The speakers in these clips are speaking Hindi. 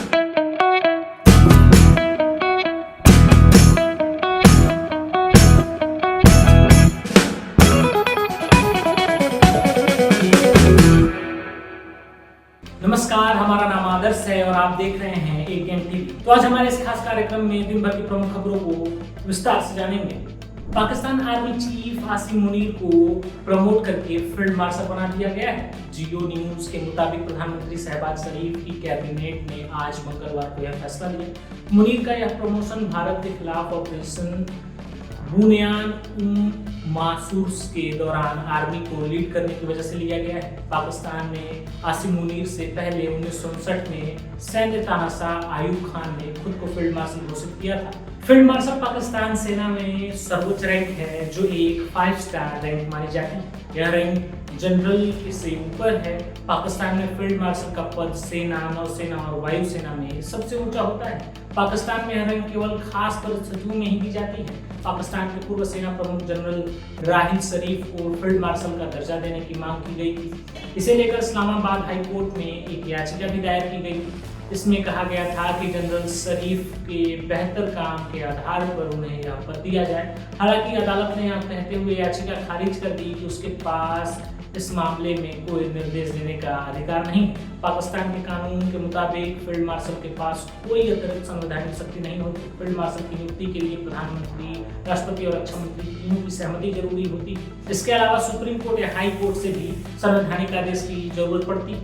नमस्कार, हमारा नाम आदर्श है और आप देख रहे हैं एकेएन टीवी। तो आज हमारे इस खास कार्यक्रम में दिन भर की प्रमुख खबरों को विस्तार से जानेंगे। पाकिस्तान आर्मी चीफ आसिम मुनीर को प्रमोट करके फील्ड मार्शल बना दिया गया है। जियो न्यूज के मुताबिक प्रधानमंत्री शहबाज शरीफ की कैबिनेट ने आज मंगलवार को यह फैसला लिया। मुनीर का यह प्रमोशन भारत के खिलाफ ऑपरेशन बुनियान मासूस के दौरान आर्मी को लीड करने की वजह से लिया गया है। पाकिस्तान ने आसिम मुनीर से पहले 1959 में सैन्य तानाशाह आयूब खान ने खुद को फील्ड मार्शल घोषित किया था। फील्ड मार्शल पाकिस्तान सेना में सर्वोच्च रैंक है जो एक 5 स्टार रैंक मानी जाती है। यह रैंक जनरल से ऊपर है। पाकिस्तान में फील्ड मार्शल का पद सेना, नौसेना और वायुसेना में सबसे ऊंचा होता है। पाकिस्तान में यह रैंक केवल खास परिस्थितियों में ही दी जाती है। पाकिस्तान के पूर्व सेना प्रमुख जनरल राहिल शरीफ को फील्ड मार्शल का दर्जा देने की मांग की गई थी। इसे लेकर इस्लामाबाद हाई कोर्ट में एक याचिका भी दायर की गई थी। इसमें कहा गया था कि जनरल शरीफ के बेहतर काम के आधार पर उन्हें यह पद दिया जाए। हालांकि अदालत ने यह कहते हुए याचिका खारिज कर दी कि उसके पास इस मामले में कोई निर्देश देने का अधिकार नहीं। पाकिस्तान के कानून के मुताबिक फील्ड मार्शल के पास कोई अतिरिक्त संवैधानिक शक्ति नहीं होती। फील्ड मार्शल की नियुक्ति के लिए प्रधानमंत्री, राष्ट्रपति और रक्षा मंत्री तीनों की सहमति जरूरी होती। इसके अलावा सुप्रीम कोर्ट या हाई कोर्ट से भी संवैधानिक आदेश की जरूरत पड़ती।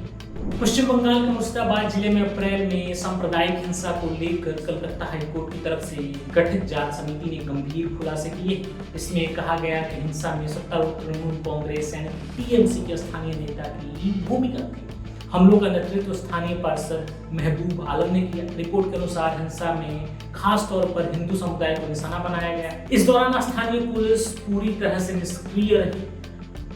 पश्चिम बंगाल के मुर्शिदाबाद जिले में अप्रैल में सांप्रदायिक हिंसा को लेकर कलकत्ता हाईकोर्ट की तरफ से गठित जांच समिति ने गंभीर खुलासे किए। इसमें कहा गया कि हिंसा में सत्तारूढ़ तृणमूल कांग्रेस यानी टीएमसी के स्थानीय नेता की भूमिका थी। हमलों का नेतृत्व स्थानीय पार्षद महबूब आलम ने किया। रिपोर्ट के अनुसार हिंसा में खास तौर पर हिंदू समुदाय को निशाना बनाया गया। इस दौरान स्थानीय पुलिस पूरी तरह से निष्क्रिय रही।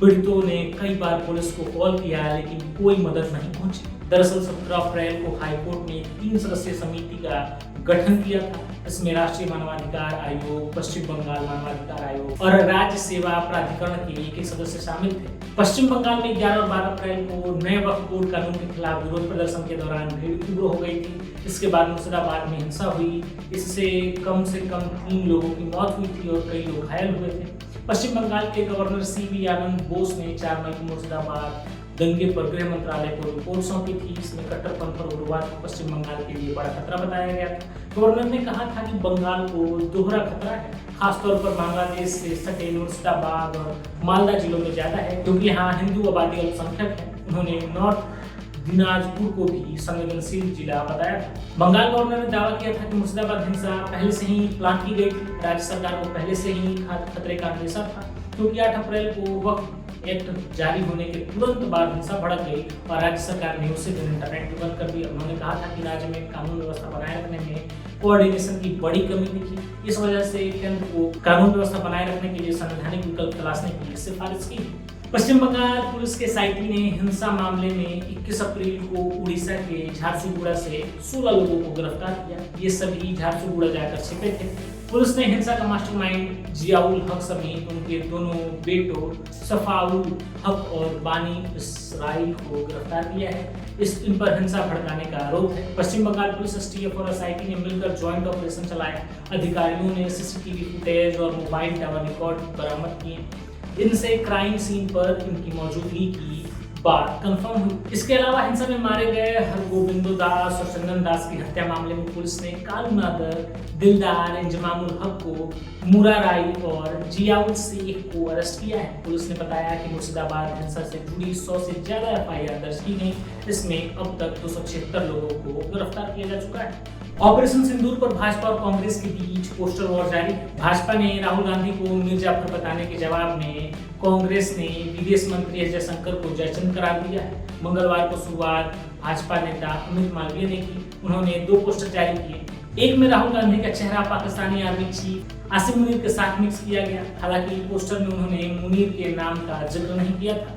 पीड़ितों ने कई बार पुलिस को कॉल किया लेकिन कोई मदद नहीं पहुंची। दरअसल 17 अप्रैल को हाईकोर्ट ने 3 सदस्यीय समिति का गठन किया था। इसमें राष्ट्रीय मानवाधिकार आयोग, पश्चिम बंगाल मानवाधिकार आयोग और राज्य सेवा प्राधिकरण के एक सदस्य शामिल थे। पश्चिम बंगाल में 11 और 12 अप्रैल को नए वक्फ बोर्ड कानून के खिलाफ विरोध प्रदर्शन के दौरान भीड़ तीव्र हो गई थी। इसके बाद मुर्शिदाबाद में हिंसा हुई। इससे कम 3 लोगों की मौत हुई थी और कई लोग घायल हुए थे। पश्चिम बंगाल के गवर्नर सीवी आनंद बोस ने 4 मई को मुर्शिदाबाद दंगे पर गृह मंत्रालय को रिपोर्ट सौंपी थी। इसमें कट्टरपंथ और उग्रवाद को पश्चिम बंगाल के लिए बड़ा खतरा बताया गया था। गवर्नर ने कहा था कि बंगाल को दोहरा खतरा है, खासतौर पर बांग्लादेश से सटे मुर्शिदाबाद और मालदा जिलों में ज्यादा है क्योंकि यहाँ हिंदू आबादी अल्पसंख्यक है। उन्होंने नॉर्थ दिनाजपुर को भी संवेदनशील जिला बताया था। बंगाल गवर्नर ने दावा किया था कि मुर्शिदाबाद हिंसा पहले से ही प्लान की गई थी। राज्य सरकार को पहले से ही खतरे का अंदेशा था क्योंकि 8 अप्रैल को वक्फ एक्ट जारी होने के तुरंत बाद हिंसा भड़क गई और राज्य सरकार ने उसी दिन इंटरनेट भी बंद कर दिया। उन्होंने कहा था कि राज्य में कानून व्यवस्था बनाए रखने में कोऑर्डिनेशन की बड़ी कमी दिखी। इस वजह से केंद्र को कानून व्यवस्था बनाए रखने के लिए संवैधानिक विकल्प तलाशने की सिफारिश की। पश्चिम बंगाल पुलिस के साइटी ने हिंसा मामले में 21 अप्रैल को उड़ीसा के झारसुगुड़ा से 16 लोगों को गिरफ्तार किया। ये सभी झारसुगुड़ा जाकर छिपे थे। पुलिस ने हिंसा का मास्टरमाइंड जियाउल हक समेत उनके दोनों बेटों सफाउल हक और बानी इसराइल को गिरफ्तार किया है। इन पर हिंसा भड़काने का आरोप है। पश्चिम बंगाल पुलिस, एसटीएफ और एसआईटी ने मिलकर ज्वाइंट ऑपरेशन चलाया। अधिकारियों ने सीसीटीवी फुटेज और मोबाइल टावर रिकॉर्ड बरामद किए। इनसे क्राइम सीन पर इनकी मौजूदगी की बात कंफर्म हुई। इसके अलावा हिंसा में मारे गए हरगोबिंदो दास और चंदन दास की हत्या मामले में पुलिस ने कालू नादर, दिलदार, इंजमामुल हक को, मुराराई और जियाउल शेख को अरेस्ट किया है। पुलिस ने बताया कि मुर्शिदाबाद हिंसा से जुड़ी 100 से ज्यादा एफआईआर दर्ज की गई। इसमें अब तक 276 लोगों को गिरफ्तार किया जा चुका है। ऑपरेशन सिंदूर पर भाजपा और कांग्रेस के बीच पोस्टर वॉर जारी। भाजपा ने राहुल गांधी को मिर्जापुर बताने के जवाब में कांग्रेस ने विदेश मंत्री एस जयशंकर को जयचंद करार दिया है। मंगलवार को शुरुआत भाजपा नेता अमित मालवीय ने की। उन्होंने 2 पोस्टर जारी किए। एक में राहुल गांधी का चेहरा पाकिस्तानी आर्मी चीफ आसिम मुनीर के साथ मिक्स किया गया। हालांकि पोस्टर में उन्होंने मुनीर के नाम का जिक्र नहीं किया था।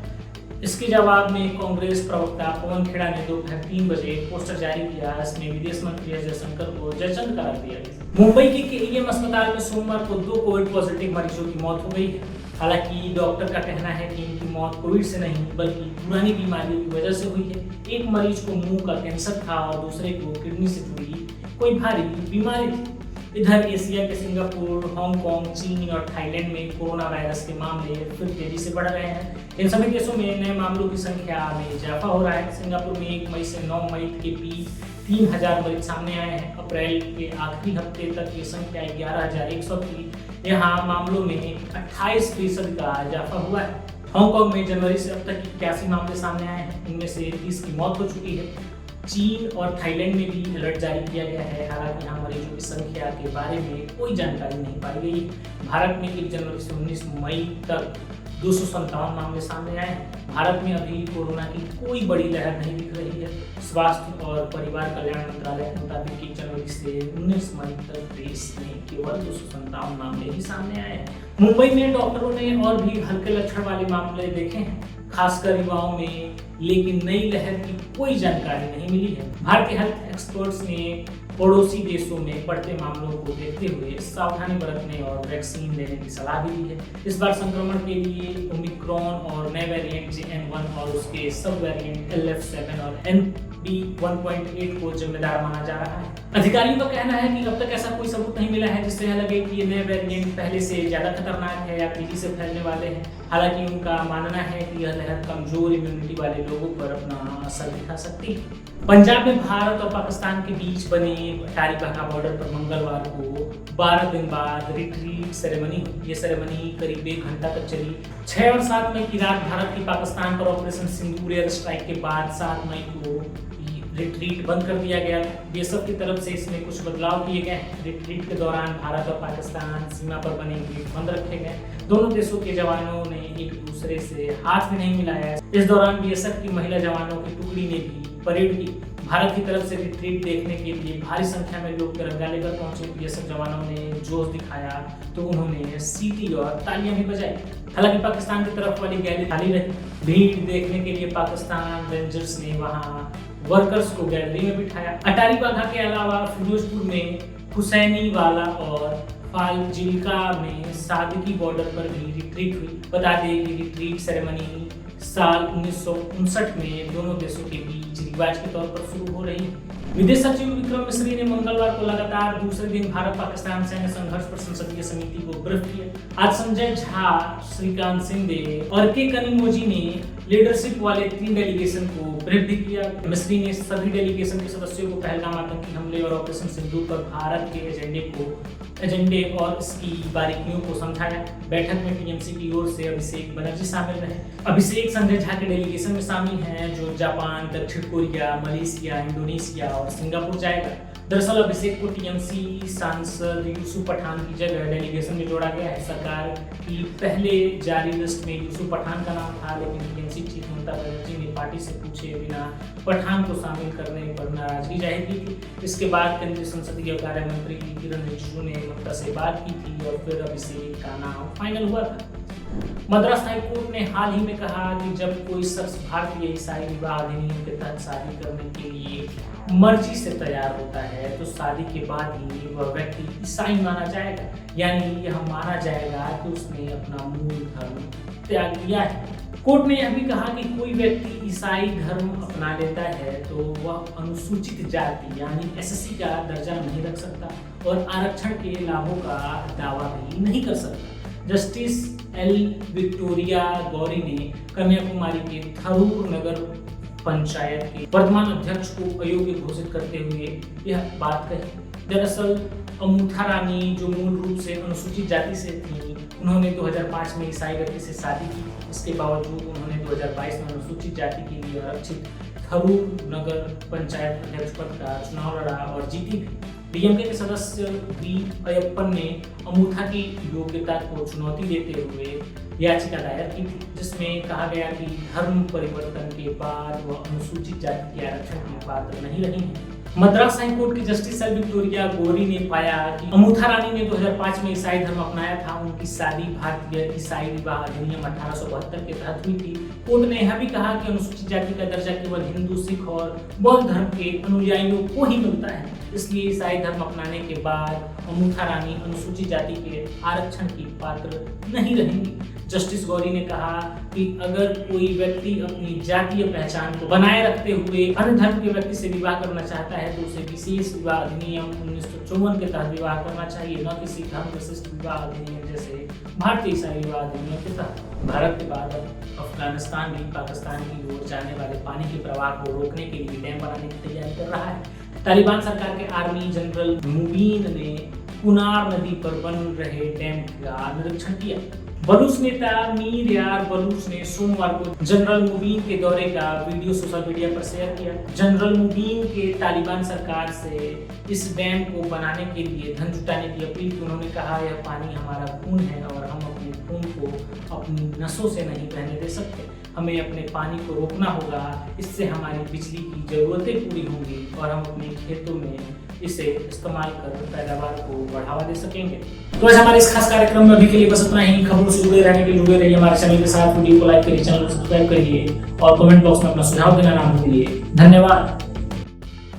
इसके जवाब में कांग्रेस प्रवक्ता पवन खेड़ा ने दोपहर 3 बजे पोस्टर जारी किया। इसमें विदेश मंत्री एस जयशंकर को जयचंद करार दिया गया। मुंबई के केईएम अस्पताल में सोमवार को 2 कोविड पॉजिटिव मरीजों की मौत हो गई है। हालांकि डॉक्टर का कहना है कि इनकी मौत कोविड से नहीं बल्कि पुरानी बीमारियों की वजह से हुई है। एक मरीज को मुंह का कैंसर था और दूसरे को किडनी से जुड़ी कोई भारी बीमारी थी। इधर एशिया के सिंगापुर, हांगकांग, चीन और थाईलैंड में कोरोना वायरस के मामले फिर तेजी से बढ़ रहे हैं। इन सभी देशों में नए मामलों की संख्या में इजाफा हो रहा है। सिंगापुर में 1 मई से 9 मई के बीच 3000 मरीज सामने आए हैं। अप्रैल के आखिरी हफ्ते तक ये संख्या 11,100 थी। यहाँ मामलों में 28% का इजाफा हुआ है। हांगकांग में जनवरी से अब तक 81 मामले सामने आए हैं। इनमें से 30 की मौत हो चुकी है। चीन और थाईलैंड में भी अलर्ट जारी किया गया है। हालांकि यहाँ मरीजों की संख्या के बारे में कोई जानकारी नहीं पाई गई। भारत में 1 जनवरी से 19 मई तक 257 मामले सामने आए हैं। भारत में अभी कोरोना की कोई बड़ी लहर नहीं दिख रही है। स्वास्थ्य और परिवार कल्याण मंत्रालय के मुताबिक 1 जनवरी से 19 मई तक देश में केवल 257 मामले ही सामने आए हैं। मुंबई में डॉक्टरों ने और भी हल्के लक्षण वाले मामले देखे हैं, खासकर युवाओं में, लेकिन नई लहर की कोई जानकारी नहीं मिली है। भारतीय हेल्थ एक्सपर्ट्स ने पड़ोसी देशों में बढ़ते मामलों को देखते हुए सावधानी बरतने और वैक्सीन लेने की सलाह दी है। इस बार संक्रमण के लिए ओमिक्रॉन और नए वेरिएंट JN1 और उसके सब वेरिएंट LF7 और NB1.8 को जिम्मेदार माना जा रहा है। अधिकारियों का कहना है कि अब तक ऐसा कोई सबूत नहीं मिला है जिससे यह लगे कि ये नए वेरिएंट पहले से ज्यादा खतरनाक है या तेजी से फैलने वाले हैं। हालांकि उनका मानना है कि यह लहर कमजोर इम्यूनिटी वाले लोगों पर अपना असर दिखा सकती है। पंजाब में भारत और पाकिस्तान के बीच बने अटारी वाघा बॉर्डर पर मंगलवार को 12 दिन बाद रिट्रीट सेरेमनी हुई। ये सेरेमनी करीब 1 घंटा तक चली। 6 और 7 मई की रात भारत की पाकिस्तान पर ऑपरेशन सिंदूर एयर स्ट्राइक के बाद 7 मई को रिट्रीट बंद कर दिया गया। बीएसएफ की तरफ से इसमें कुछ बदलाव किए गए। रिट्रीट के दौरान भारत और पाकिस्तान सीमा पर बने गेट बंद रखे गए। दोनों देशों के जवानों ने एक दूसरे से हाथ भी नहीं मिलाया। इस दौरान बीएसएफ की महिला जवानों की टुकड़ी ने भी परेड की। भारत की तरफ से रिट्रीट देखने के लिए भारी संख्या में लोग तिरंगा लेकर पहुंचे। बीएसएफ जवानों ने जोश दिखाया तो उन्होंने सीटी और तालियां भी बजाई। हालांकि पाकिस्तान की तरफ वाली गैलरी खाली रही। भीड़ देखने के लिए पाकिस्तान रेंजर्स ने वहां वर्कर्स को गैलरी में बिठाया। अटारी वाघा के अलावा फिरोजपुर में हुसैनीवाला और फाजिल्का में सादकी बॉर्डर पर भी रिट्रीट हुई। बता दें कि रिट्रीट सेरेमनी साल 1959 में दोनों देशों के बीच रिवाज के तौर पर शुरू हो रही है। विदेश सचिव विक्रम मिस्री ने मंगलवार को लगातार दूसरे दिन भारत पाकिस्तान सैन्य संघर्ष पर संसदीय समिति को ब्रीफ किया। आज संजय झा, श्रीकांत सिंधे और के कनिमोझी ने लीडरशिप वाले 3 डेलीगेशन को ब्रीफ भी किया। मिस्री ने सभी डेलीगेशन के सदस्यों को पहलगाम आतंकी हमले और ऑपरेशन सिंदूर पर भारत के एजेंडे और इसकी बारीकियों को समझाया। बैठक में टीएमसी की ओर से अभिषेक बनर्जी शामिल रहे। अभिषेक संजय झा के डेलीगेशन में शामिल हैं जो जापान, दक्षिण कोरिया, मलेशिया, इंडोनेशिया और सिंगापुर जाएगा। दरअसल अभिषेक को टीएमसी सांसद यूसुफ पठान की जगह डेलीगेशन में जोड़ा गया है। सरकार की पहले जारी लिस्ट में यूसुफ पठान का नाम था, लेकिन टीएमसी चीफ ममता बनर्जी ने पार्टी से पूछे बिना पठान को शामिल करने पर नाराजगी जाहिर की थी। इसके बाद केंद्रीय संसदीय कार्य मंत्री किरण रिजिजू ने ममता से बात की थी और फिर अभिषेक का नाम फाइनल हुआ था। मद्रास हाईकोर्ट ने हाल ही में कहा कि जब कोई शख्स भारतीय ईसाई विवाह अधिनियम के तहत शादी करने के लिए मर्जी से तैयार होता है तो शादी के बाद ही वह व्यक्ति ईसाई माना जाएगा, यानी यह माना जाएगा कि उसने अपना मूल धर्म त्याग दिया है। कोर्ट ने यह भी कहा कि कोई व्यक्ति ईसाई धर्म अपना लेता है तो वह अनुसूचित जाति यानी एससी का दर्जा नहीं रख सकता और आरक्षण के लाभों का दावा भी नहीं कर सकता। जस्टिस एल विक्टोरिया गौरी ने कन्याकुमारी के थरूर नगर पंचायत के वर्तमान अध्यक्ष को अयोग्य घोषित करते हुए यह बात कही। दरअसल अमूथा रानी जो मूल रूप से अनुसूचित जाति से थी, उन्होंने 2005 में ईसाई व्यक्ति से शादी की। इसके बावजूद उन्होंने 2022 में अनुसूचित जाति के लिए आरक्षित थरूर नगर पंचायत अध्यक्ष पद का चुनाव लड़ा और जीती भी। डीएमके के सदस्य वी अयप्पन ने अमूथा की योग्यता को चुनौती देते हुए याचिका दायर की थी, जिसमें कहा गया कि धर्म परिवर्तन के बाद वह अनुसूचित जाति के आरक्षण की पात्र नहीं रही है। मद्रास हाईकोर्ट की जस्टिस एल विक्टोरिया गौरी ने पाया कि अमूथा रानी ने 2005 में ईसाई धर्म अपनाया था। उनकी शादी भारतीय ईसाई विवाह अधिनियम 1872 के तहत हुई थी। कोर्ट ने यह भी कहा कि अनुसूचित जाति का दर्जा केवल हिंदू, सिख और बौद्ध धर्म के अनुयायियों को ही मिलता है। इसलिए ईसाई धर्म अपनाने के बाद अमूथा रानी अनुसूचित जाति के आरक्षण की पात्र नहीं रहेंगी। जस्टिस गौरी ने कहा कि अगर कोई व्यक्ति अपनी जातीय पहचान को बनाए रखते हुए अन्य धर्म के व्यक्ति से विवाह करना चाहता है तो उसे विशेष विवाह अधिनियम 1954 के तहत विवाह करना चाहिए, न किसी धर्म विशिष्ट विवाह अधिनियम जैसे भारतीय ईसाई विवाह अधिनियम के तहत। भारत के बाद अफगानिस्तान भी पाकिस्तान की ओर जाने वाले पानी के प्रवाह को रोकने के लिए डैम बनाने की तैयारी कर रहा है। तालिबान सरकार के आर्मी जनरल मुबीन ने कुनार नदी पर बन रहे डैम का निरीक्षण किया। बलूच नेता मीर यार बलूच ने सोमवार को जनरल मुबीन के दौरे का वीडियो सोशल मीडिया पर शेयर किया। जनरल मुबीन के तालिबान सरकार से इस डैम को बनाने के लिए धन जुटाने की अपील की। उन्होंने कहा, यह पानी हमारा खून है और हम अपने खून को अपनी नसों से नहीं बहने दे सकते। हमें अपने पानी को रोकना होगा, इससे हमारी बिजली की जरूरतें पूरी होंगी और हम अपने खेतों में इसे इस्तेमाल कर पैदावार को बढ़ावा दे सकेंगे। तो आज हमारे इस खास कार्यक्रम में अभी के लिए बस इतना ही। खबरों से जुड़े रहने के लिए जुड़े रहिए हमारे चैनल के साथ। वीडियो को लाइक करिए, चैनल को सब्सक्राइब करिए और कमेंट बॉक्स में अपना सुझाव देना ना भूलिए। धन्यवाद।